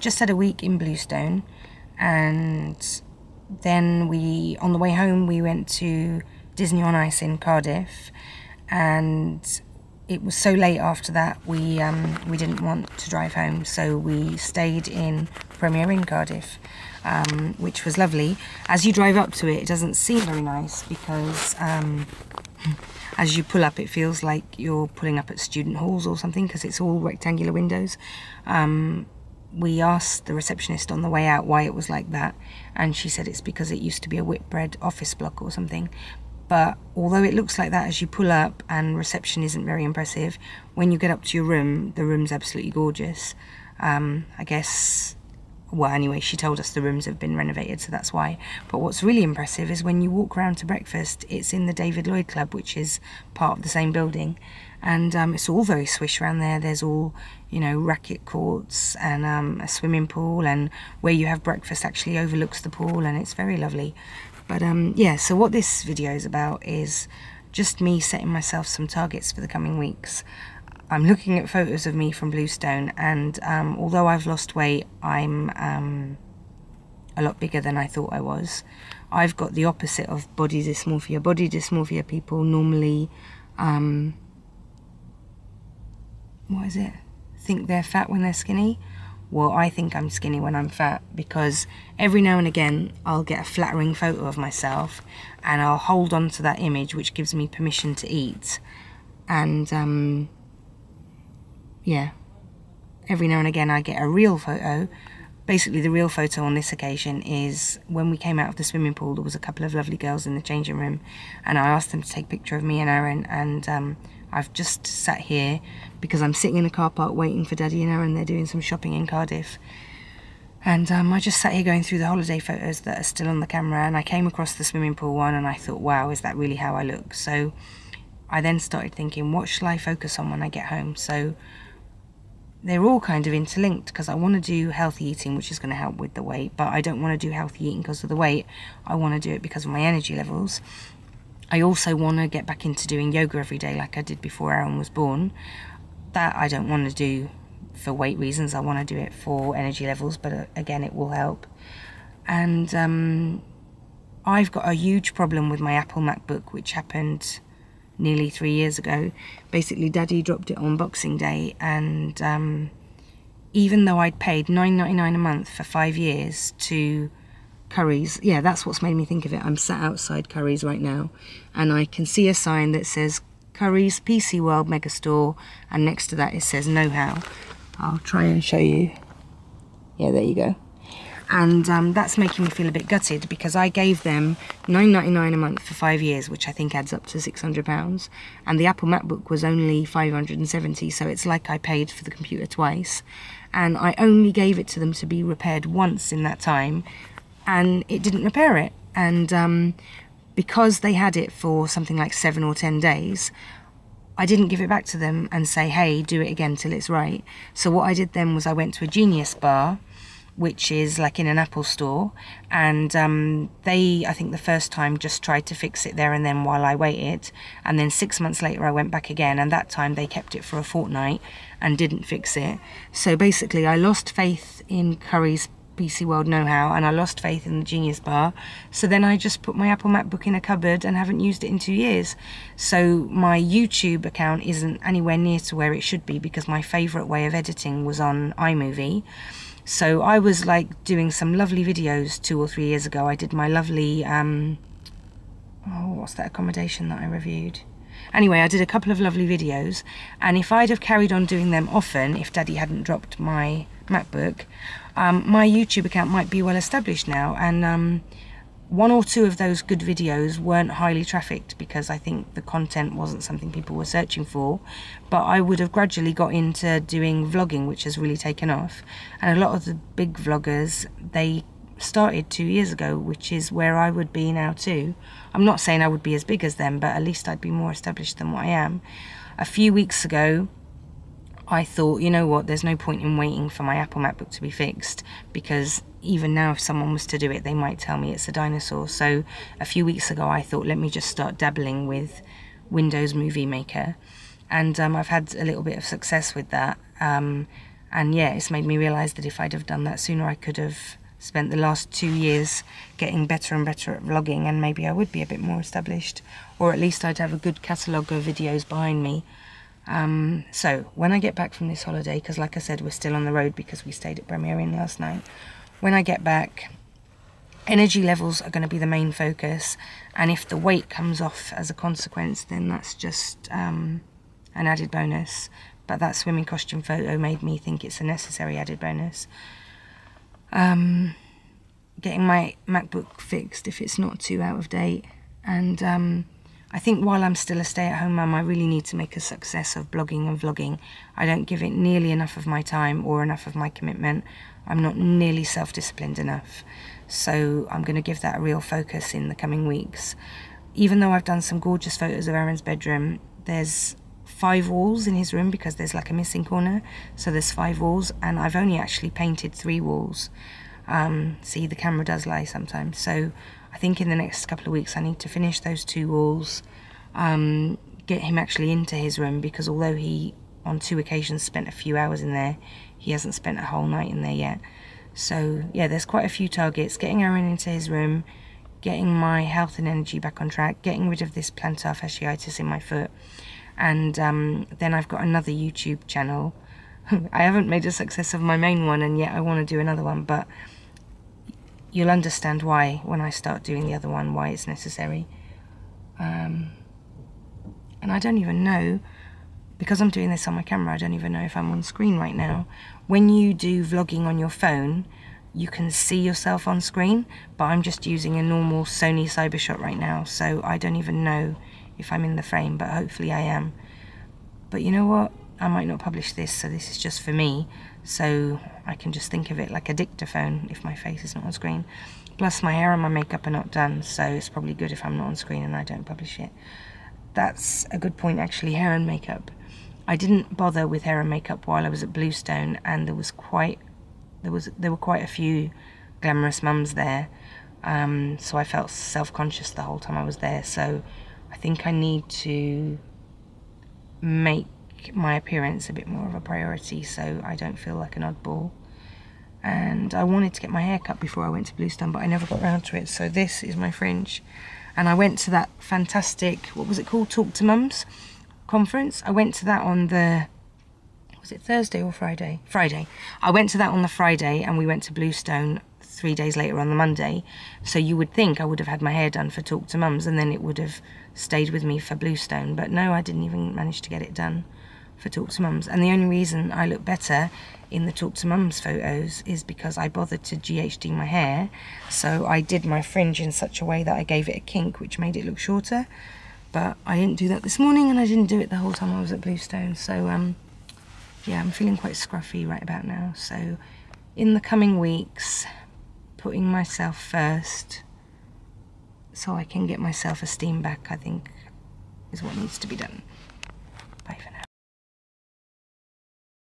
just had a week in Bluestone, and then on the way home, we went to Disney on Ice in Cardiff, and it was so late after that we didn't want to drive home, so we stayed in Premier Inn Cardiff, which was lovely. As you drive up to it, it doesn't seem very nice because as you pull up, it feels like you're pulling up at student halls or something because it's all rectangular windows. We asked the receptionist on the way out why it was like that, and she said it's because it used to be a Whitbread office block or something. But although it looks like that as you pull up and reception isn't very impressive, when you get up to your room, the room's absolutely gorgeous. I guess, well, anyway, she told us the rooms have been renovated, so that's why. But what's really impressive is when you walk around to breakfast, it's in the David Lloyd Club, which is part of the same building. And it's all very swish around there. There's all, you know, racket courts and a swimming pool, and where you have breakfast actually overlooks the pool, and it's very lovely. But yeah, so what this video is about is just me setting myself some targets for the coming weeks. I'm looking at photos of me from Bluestone, and although I've lost weight, I'm a lot bigger than I thought I was. I've got the opposite of body dysmorphia. Body dysmorphia people normally, what is it? Think they're fat when they're skinny. Well, I think I'm skinny when I'm fat, because every now and again I'll get a flattering photo of myself and I'll hold on to that image, which gives me permission to eat. And yeah, every now and again I get a real photo. Basically the real photo on this occasion is when we came out of the swimming pool. There was a couple of lovely girls in the changing room, and I asked them to take a picture of me and Aaron, and I've just sat here because I'm sitting in a car park waiting for Daddy and Aaron. They're doing some shopping in Cardiff, and I just sat here going through the holiday photos that are still on the camera, and I came across the swimming pool one and I thought, wow, is that really how I look? So I then started thinking, what shall I focus on when I get home? So they're all kind of interlinked, because I want to do healthy eating, which is going to help with the weight, but I don't want to do healthy eating because of the weight. I want to do it because of my energy levels. I also want to get back into doing yoga every day like I did before Aaron was born. That I don't want to do for weight reasons. I want to do it for energy levels, but again, it will help. And I've got a huge problem with my Apple MacBook, which happened nearly 3 years ago. Basically, Daddy dropped it on Boxing Day, and even though I'd paid $9.99 a month for 5 years to Curry's, yeah, that's what's made me think of it. I'm sat outside Curry's right now, and I can see a sign that says Curry's PC World Megastore, and next to that it says Know How. I'll try and show you. Yeah, there you go. And that's making me feel a bit gutted, because I gave them $9.99 a month for 5 years, which I think adds up to £600, and the Apple MacBook was only $570, so it's like I paid for the computer twice, and I only gave it to them to be repaired once in that time, and it didn't repair it. And because they had it for something like 7 or 10 days, I didn't give it back to them and say, hey, do it again till it's right. So what I did then was I went to a Genius Bar, which is like in an Apple store, and they, I think the first time, just tried to fix it there and then while I waited, and then 6 months later I went back again, and that time they kept it for a fortnight and didn't fix it. So basically I lost faith in Curry's PC World Know How, and I lost faith in the Genius Bar, so then I just put my Apple MacBook in a cupboard and haven't used it in 2 years. So my YouTube account isn't anywhere near to where it should be, because my favourite way of editing was on iMovie. So I was like doing some lovely videos 2 or 3 years ago. I did my lovely, what's that accommodation that I reviewed? Anyway, I did a couple of lovely videos, and if I'd have carried on doing them often, if Daddy hadn't dropped my MacBook, my YouTube account might be well established now. And 1 or 2 of those good videos weren't highly trafficked, because I think the content wasn't something people were searching for, but I would have gradually got into doing vlogging, which has really taken off. And a lot of the big vloggers, they started 2 years ago, which is where I would be now too. I'm not saying I would be as big as them, but at least I'd be more established than what I am. A few weeks ago, I thought, you know what, there's no point in waiting for my Apple MacBook to be fixed, because even now if someone was to do it, they might tell me it's a dinosaur. So a few weeks ago I thought, let me just start dabbling with Windows Movie Maker, and I've had a little bit of success with that. And yeah, it's made me realise that if I'd have done that sooner, I could have spent the last 2 years getting better and better at vlogging, and maybe I would be a bit more established, or at least I'd have a good catalogue of videos behind me. So when I get back from this holiday, because like I said, we're still on the road because we stayed at Premier Inn last night, when I get back, energy levels are going to be the main focus, and if the weight comes off as a consequence, then that's just an added bonus. But that swimming costume photo made me think it's a necessary added bonus. Getting my MacBook fixed if it's not too out of date, and I think while I'm still a stay-at-home mum, I really need to make a success of blogging and vlogging. I don't give it nearly enough of my time or enough of my commitment. I'm not nearly self-disciplined enough. So I'm going to give that a real focus in the coming weeks. Even though I've done some gorgeous photos of Aaron's bedroom, there's 5 walls in his room because there's like a missing corner. So there's 5 walls, and I've only actually painted 3 walls. See, the camera does lie sometimes. So I think in the next couple of weeks I need to finish those 2 walls, get him actually into his room, because although he on 2 occasions spent a few hours in there, he hasn't spent a whole night in there yet. So yeah, there's quite a few targets: getting Aaron into his room, getting my health and energy back on track, getting rid of this plantar fasciitis in my foot, and then I've got another YouTube channel. I haven't made a success of my main one, and yet I want to do another one, but you'll understand why when I start doing the other one, why it's necessary. And I don't even know, because I'm doing this on my camera, I don't even know if I'm on screen right now. When you do vlogging on your phone, you can see yourself on screen, but I'm just using a normal Sony Cybershot right now, so I don't even know if I'm in the frame, but hopefully I am. But you know what? I might not publish this, so this is just for me, so I can just think of it like a dictaphone if my face is not on screen. Plus my hair and my makeup are not done, so it's probably good if I'm not on screen and I don't publish it. That's a good point actually, hair and makeup. I didn't bother with hair and makeup while I was at Bluestone, and there were quite a few glamorous mums there, so I felt self-conscious the whole time I was there. So I think I need to make my appearance a bit more of a priority so I don't feel like an oddball. And I wanted to get my hair cut before I went to Bluestone, but I never got around to it. So this is my fringe, and I went to that fantastic, what was it called, Talk to Mums conference. I went to that on the, was it Thursday or Friday? Friday. I went to that on the Friday, and we went to Bluestone 3 days later on the Monday. So you would think I would have had my hair done for Talk to Mums, and then it would have stayed with me for Bluestone. But no, I didn't even manage to get it done for Talk to Mums. And the only reason I look better in the Talk to Mums photos is because I bothered to GHD my hair. So I did my fringe in such a way that I gave it a kink, which made it look shorter. But I didn't do that this morning, and I didn't do it the whole time I was at Bluestone. So yeah, I'm feeling quite scruffy right about now. So in the coming weeks, putting myself first so I can get my self-esteem back, I think, is what needs to be done.